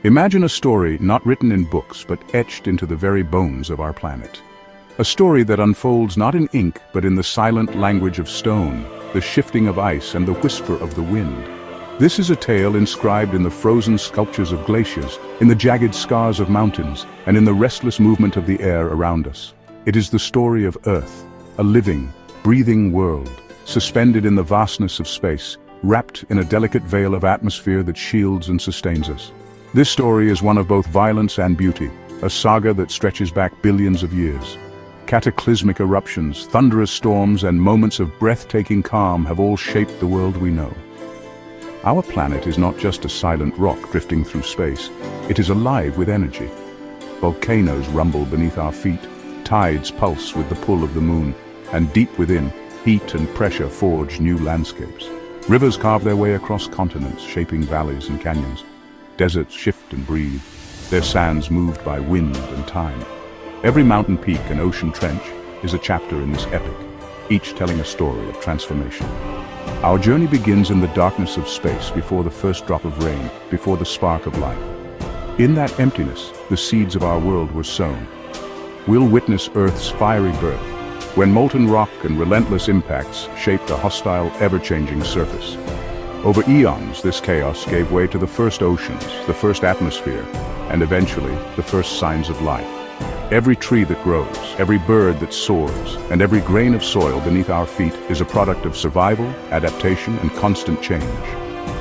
Imagine a story not written in books but etched into the very bones of our planet. A story that unfolds not in ink but in the silent language of stone, the shifting of ice and the whisper of the wind. This is a tale inscribed in the frozen sculptures of glaciers, in the jagged scars of mountains, and in the restless movement of the air around us. It is the story of Earth, a living, breathing world, suspended in the vastness of space, wrapped in a delicate veil of atmosphere that shields and sustains us. This story is one of both violence and beauty, a saga that stretches back billions of years. Cataclysmic eruptions, thunderous storms, and moments of breathtaking calm have all shaped the world we know. Our planet is not just a silent rock drifting through space, it is alive with energy. Volcanoes rumble beneath our feet, tides pulse with the pull of the moon, and deep within, heat and pressure forge new landscapes. Rivers carve their way across continents, shaping valleys and canyons. Deserts shift and breathe, their sands moved by wind and time. Every mountain peak and ocean trench is a chapter in this epic, each telling a story of transformation. Our journey begins in the darkness of space, before the first drop of rain, before the spark of life. In that emptiness, the seeds of our world were sown. We'll witness Earth's fiery birth, when molten rock and relentless impacts shaped a hostile, ever-changing surface. Over eons, this chaos gave way to the first oceans, the first atmosphere, and eventually, the first signs of life. Every tree that grows, every bird that soars, and every grain of soil beneath our feet is a product of survival, adaptation, and constant change.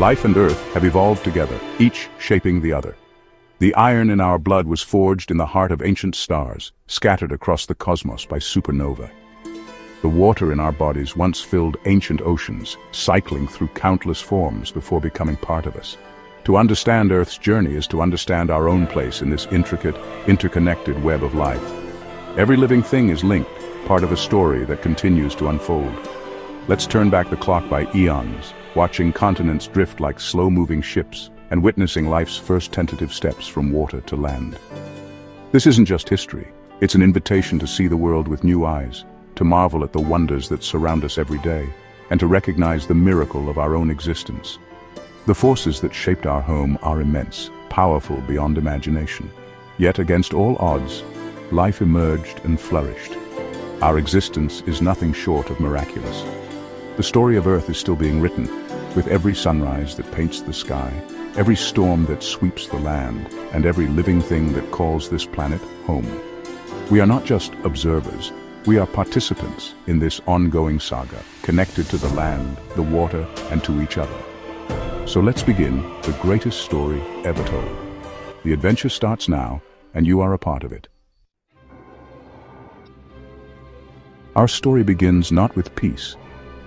Life and Earth have evolved together, each shaping the other. The iron in our blood was forged in the heart of ancient stars, scattered across the cosmos by supernovae. The water in our bodies once filled ancient oceans, cycling through countless forms before becoming part of us. To understand Earth's journey is to understand our own place in this intricate, interconnected web of life. Every living thing is linked, part of a story that continues to unfold. Let's turn back the clock by eons, watching continents drift like slow-moving ships, and witnessing life's first tentative steps from water to land. This isn't just history, it's an invitation to see the world with new eyes, to marvel at the wonders that surround us every day, and to recognize the miracle of our own existence. The forces that shaped our home are immense, powerful beyond imagination. Yet against all odds, life emerged and flourished. Our existence is nothing short of miraculous. The story of Earth is still being written, with every sunrise that paints the sky, every storm that sweeps the land, and every living thing that calls this planet home. We are not just observers, we are participants in this ongoing saga, connected to the land, the water, and to each other. So let's begin the greatest story ever told. The adventure starts now, and you are a part of it. Our story begins not with peace,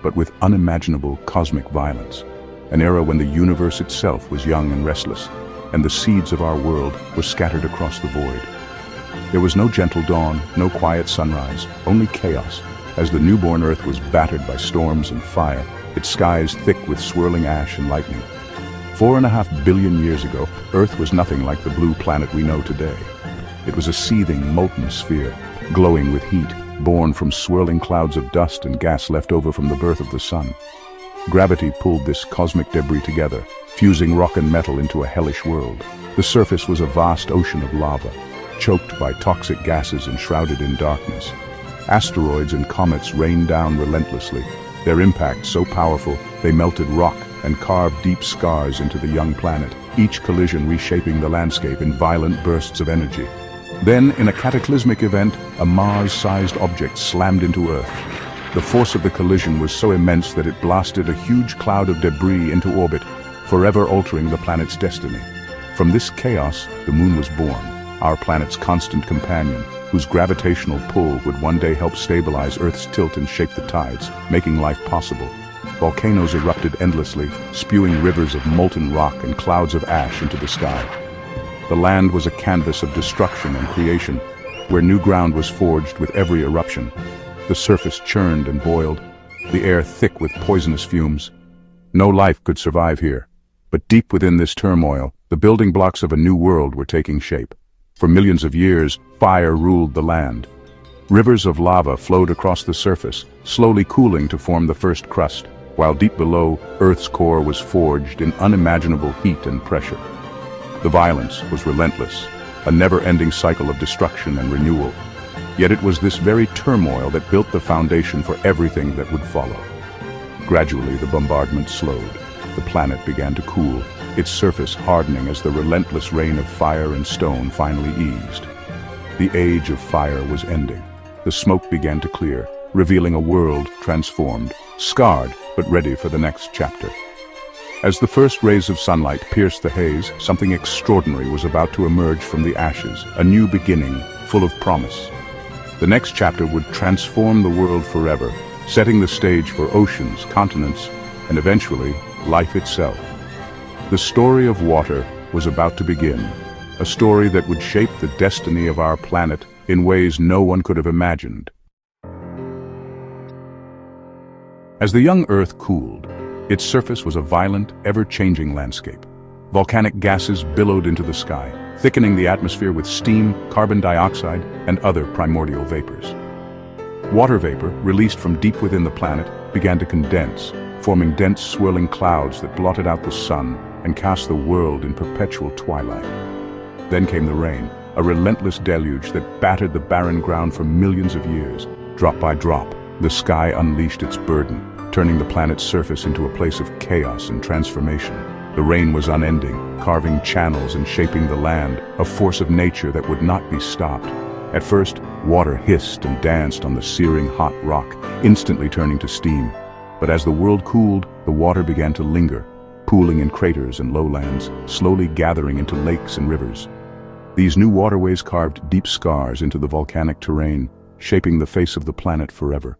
but with unimaginable cosmic violence, an era when the universe itself was young and restless, and the seeds of our world were scattered across the void. There was no gentle dawn, no quiet sunrise, only chaos, as the newborn Earth was battered by storms and fire, its skies thick with swirling ash and lightning. 4.5 billion years ago, Earth was nothing like the blue planet we know today. It was a seething, molten sphere, glowing with heat, born from swirling clouds of dust and gas left over from the birth of the sun. Gravity pulled this cosmic debris together, fusing rock and metal into a hellish world. The surface was a vast ocean of lava, choked by toxic gases and shrouded in darkness. Asteroids and comets rained down relentlessly, their impact so powerful they melted rock and carved deep scars into the young planet, each collision reshaping the landscape in violent bursts of energy. Then, in a cataclysmic event, a Mars-sized object slammed into Earth. The force of the collision was so immense that it blasted a huge cloud of debris into orbit, forever altering the planet's destiny. From this chaos, the Moon was born, our planet's constant companion, whose gravitational pull would one day help stabilize Earth's tilt and shape the tides, making life possible. Volcanoes erupted endlessly, spewing rivers of molten rock and clouds of ash into the sky. The land was a canvas of destruction and creation, where new ground was forged with every eruption. The surface churned and boiled, the air thick with poisonous fumes. No life could survive here, but deep within this turmoil, the building blocks of a new world were taking shape. For millions of years, fire ruled the land. Rivers of lava flowed across the surface, slowly cooling to form the first crust, while deep below, Earth's core was forged in unimaginable heat and pressure. The violence was relentless, a never-ending cycle of destruction and renewal. Yet it was this very turmoil that built the foundation for everything that would follow. Gradually, the bombardment slowed. The planet began to cool, its surface hardening as the relentless rain of fire and stone finally eased. The age of fire was ending. The smoke began to clear, revealing a world transformed, scarred but ready for the next chapter. As the first rays of sunlight pierced the haze, something extraordinary was about to emerge from the ashes, a new beginning, full of promise. The next chapter would transform the world forever, setting the stage for oceans, continents, and eventually, life itself. The story of water was about to begin, a story that would shape the destiny of our planet in ways no one could have imagined. As the young Earth cooled, its surface was a violent, ever-changing landscape. Volcanic gases billowed into the sky, thickening the atmosphere with steam, carbon dioxide, and other primordial vapors. Water vapor, released from deep within the planet, began to condense, forming dense, swirling clouds that blotted out the sun and cast the world in perpetual twilight. Then came the rain, a relentless deluge that battered the barren ground for millions of years. Drop by drop, the sky unleashed its burden, turning the planet's surface into a place of chaos and transformation. The rain was unending, carving channels and shaping the land, a force of nature that would not be stopped. At first, water hissed and danced on the searing hot rock, instantly turning to steam. But as the world cooled, the water began to linger, pooling in craters and lowlands, slowly gathering into lakes and rivers. These new waterways carved deep scars into the volcanic terrain, shaping the face of the planet forever.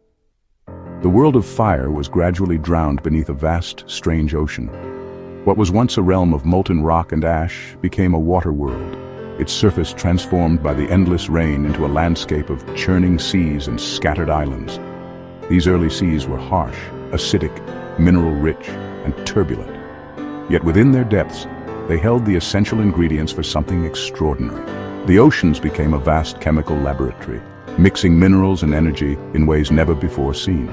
The world of fire was gradually drowned beneath a vast, strange ocean. What was once a realm of molten rock and ash became a water world, its surface transformed by the endless rain into a landscape of churning seas and scattered islands. These early seas were harsh, acidic, mineral-rich, and turbulent. Yet within their depths, they held the essential ingredients for something extraordinary. The oceans became a vast chemical laboratory, mixing minerals and energy in ways never before seen.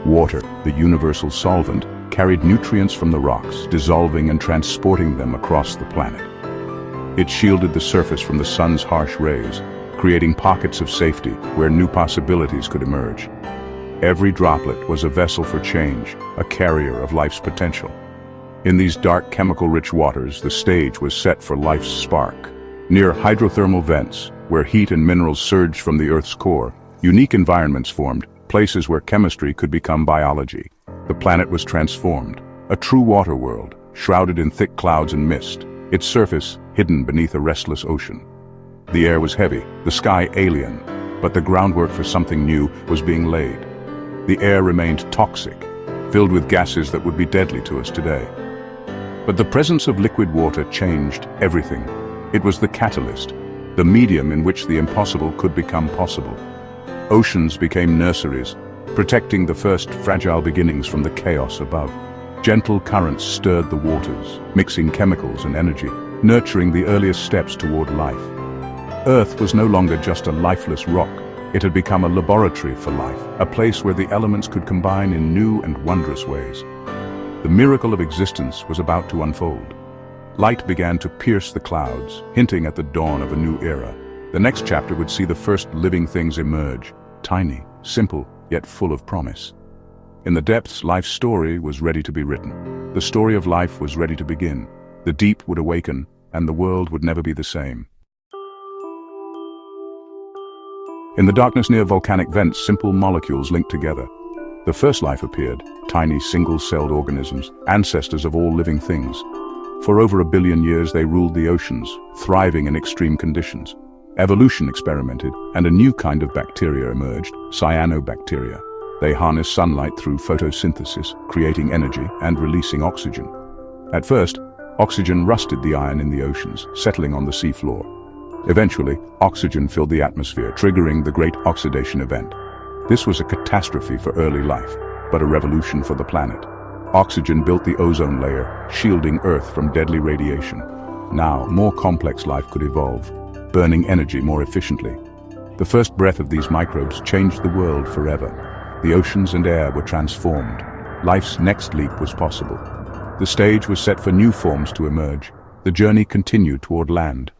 Water, the universal solvent, carried nutrients from the rocks, dissolving and transporting them across the planet. It shielded the surface from the sun's harsh rays, creating pockets of safety where new possibilities could emerge. Every droplet was a vessel for change, a carrier of life's potential. In these dark chemical-rich waters, the stage was set for life's spark. Near hydrothermal vents, where heat and minerals surged from the Earth's core, unique environments formed, places where chemistry could become biology. The planet was transformed, a true water world, shrouded in thick clouds and mist, its surface hidden beneath a restless ocean. The air was heavy, the sky alien, but the groundwork for something new was being laid. The air remained toxic, filled with gases that would be deadly to us today. But the presence of liquid water changed everything. It was the catalyst, the medium in which the impossible could become possible. Oceans became nurseries, protecting the first fragile beginnings from the chaos above. Gentle currents stirred the waters, mixing chemicals and energy, nurturing the earliest steps toward life. Earth was no longer just a lifeless rock. It had become a laboratory for life, a place where the elements could combine in new and wondrous ways. The miracle of existence was about to unfold. Light began to pierce the clouds, hinting at the dawn of a new era. The next chapter would see the first living things emerge, tiny, simple, yet full of promise. In the depths, life's story was ready to be written. The story of life was ready to begin. The deep would awaken, and the world would never be the same. In the darkness near volcanic vents, simple molecules linked together. The first life appeared, tiny single-celled organisms, ancestors of all living things. For over 1 billion years they ruled the oceans, thriving in extreme conditions. Evolution experimented, and a new kind of bacteria emerged, cyanobacteria. They harness sunlight through photosynthesis, creating energy and releasing oxygen. At first, oxygen rusted the iron in the oceans, settling on the seafloor. Eventually, oxygen filled the atmosphere, triggering the Great Oxidation Event. This was a catastrophe for early life, but a revolution for the planet. Oxygen built the ozone layer, shielding Earth from deadly radiation. Now, more complex life could evolve, burning energy more efficiently. The first breath of these microbes changed the world forever. The oceans and air were transformed. Life's next leap was possible. The stage was set for new forms to emerge, The journey continued toward land.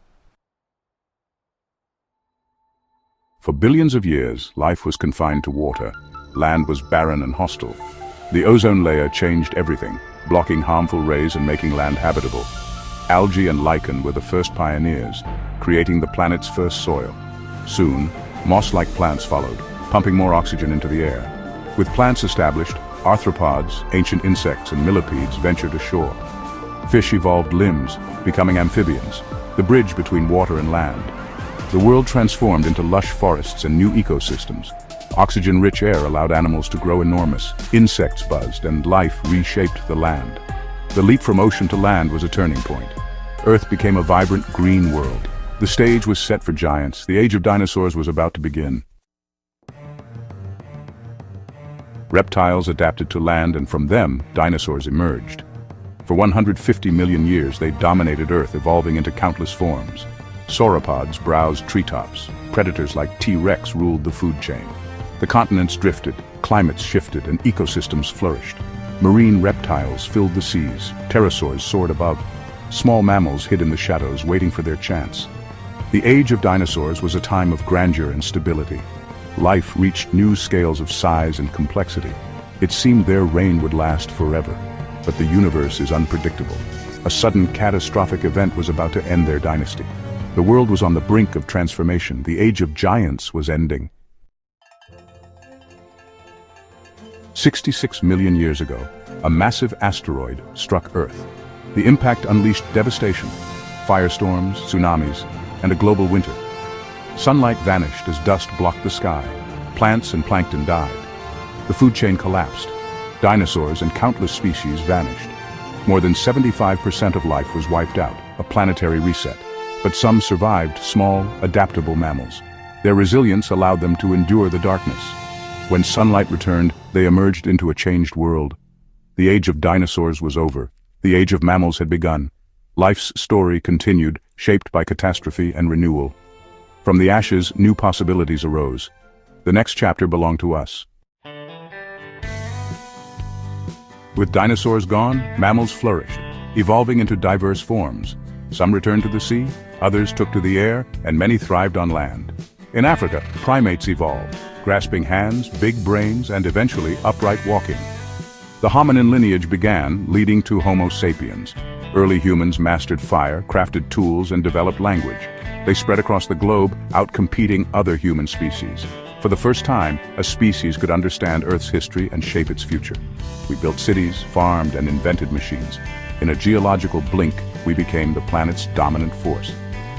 For billions of years, life was confined to water. Land was barren and hostile. The ozone layer changed everything, blocking harmful rays and making land habitable. Algae and lichen were the first pioneers, creating the planet's first soil. Soon, moss-like plants followed, pumping more oxygen into the air. With plants established, arthropods, ancient insects, and millipedes ventured ashore. Fish evolved limbs, becoming amphibians, the bridge between water and land. The world transformed into lush forests and new ecosystems. Oxygen-rich air allowed animals to grow enormous, insects buzzed, and life reshaped the land. The leap from ocean to land was a turning point. Earth became a vibrant green world. The stage was set for giants. The age of dinosaurs was about to begin. Reptiles adapted to land, and from them, dinosaurs emerged. For 150 million years, they dominated Earth, evolving into countless forms. Sauropods browsed treetops. Predators like T-Rex ruled the food chain. The continents drifted, climates shifted, and ecosystems flourished. Marine reptiles filled the seas. Pterosaurs soared above. Small mammals hid in the shadows, waiting for their chance. The age of dinosaurs was a time of grandeur and stability. Life reached new scales of size and complexity. It seemed their reign would last forever. But the universe is unpredictable. A sudden catastrophic event was about to end their dynasty. The world was on the brink of transformation. The age of giants was ending. 66 million years ago, a massive asteroid struck Earth. The impact unleashed devastation, firestorms, tsunamis, and a global winter. Sunlight vanished as dust blocked the sky. Plants and plankton died. The food chain collapsed. Dinosaurs and countless species vanished. More than 75% of life was wiped out, a planetary reset. But some survived, small, adaptable mammals. Their resilience allowed them to endure the darkness. When sunlight returned, they emerged into a changed world. The age of dinosaurs was over. The age of mammals had begun. Life's story continued, shaped by catastrophe and renewal. From the ashes, new possibilities arose. The next chapter belonged to us. With dinosaurs gone, mammals flourished, evolving into diverse forms. Some returned to the sea, others took to the air, and many thrived on land. In Africa, primates evolved, grasping hands, big brains, and eventually upright walking. The hominin lineage began, leading to Homo sapiens. Early humans mastered fire, crafted tools, and developed language. They spread across the globe, outcompeting other human species. For the first time, a species could understand Earth's history and shape its future. We built cities, farmed, and invented machines. In a geological blink, we became the planet's dominant force.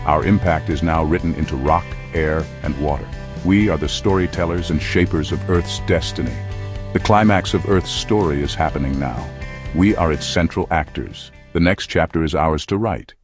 Our impact is now written into rock, air, and water. We are the storytellers and shapers of Earth's destiny. The climax of Earth's story is happening now. We are its central actors. The next chapter is ours to write.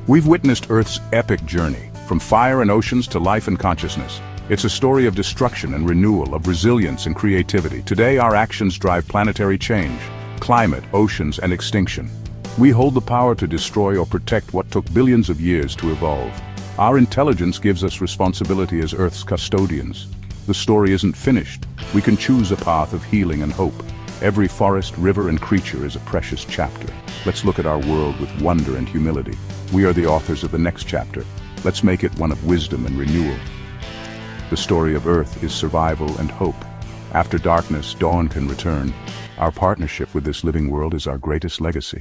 We've witnessed Earth's epic journey, from fire and oceans to life and consciousness. It's a story of destruction and renewal, of resilience and creativity. Today, our actions drive planetary change, climate, oceans, and extinction. We hold the power to destroy or protect what took billions of years to evolve. Our intelligence gives us responsibility as Earth's custodians. The story isn't finished. We can choose a path of healing and hope. Every forest, river, and creature is a precious chapter. Let's look at our world with wonder and humility. We are the authors of the next chapter. Let's make it one of wisdom and renewal. The story of Earth is survival and hope. After darkness, dawn can return. Our partnership with this living world is our greatest legacy.